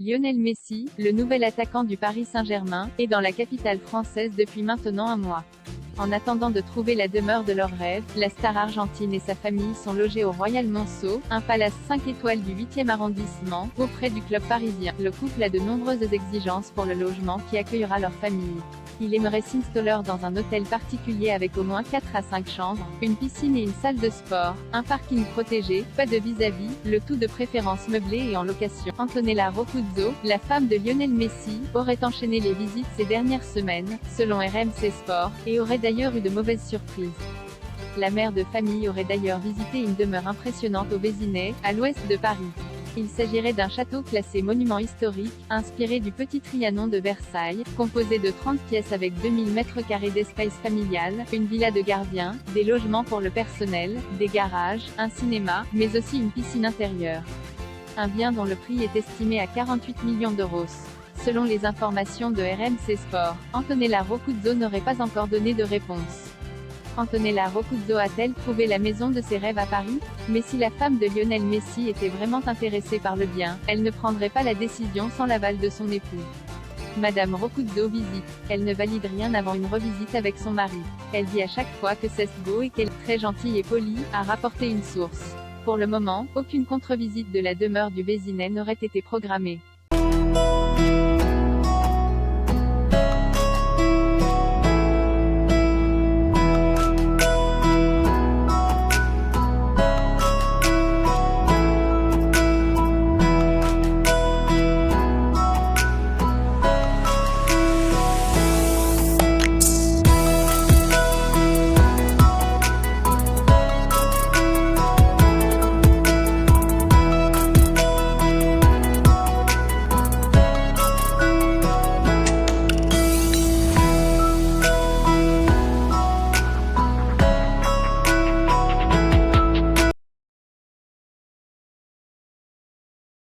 Lionel Messi, le nouvel attaquant du Paris Saint-Germain, est dans la capitale française depuis maintenant un mois. En attendant de trouver la demeure de leurs rêves, la star argentine et sa famille sont logés au Royal Monceau, un palace 5 étoiles du 8e arrondissement, auprès du club parisien. Le couple a de nombreuses exigences pour le logement qui accueillera leur famille. Il aimerait s'installer dans un hôtel particulier avec au moins 4 à 5 chambres, une piscine et une salle de sport, un parking protégé, pas de vis-à-vis, le tout de préférence meublé et en location. Antonella Roccuzzo, la femme de Lionel Messi, aurait enchaîné les visites ces dernières semaines, selon RMC Sport, et aurait d'ailleurs eu de mauvaises surprises. La mère de famille aurait d'ailleurs visité une demeure impressionnante au Vésinet, à l'ouest de Paris. Il s'agirait d'un château classé monument historique, inspiré du Petit Trianon de Versailles, composé de 30 pièces avec 2000 m² d'espace familial, une villa de gardien, des logements pour le personnel, des garages, un cinéma, mais aussi une piscine intérieure. Un bien dont le prix est estimé à 48 millions d'euros. Selon les informations de RMC Sport, Antonella Roccuzzo n'aurait pas encore donné de réponse. Antonella Roccuzzo a-t-elle trouvé la maison de ses rêves à Paris? Mais si la femme de Lionel Messi était vraiment intéressée par le bien, elle ne prendrait pas la décision sans l'aval de son époux. Madame Roccuzzo visite. Elle ne valide rien avant une revisite avec son mari. Elle dit à chaque fois que c'est beau et qu'elle est très gentille et polie, a rapporté une source. Pour le moment, aucune contre-visite de la demeure du Vésinet n'aurait été programmée.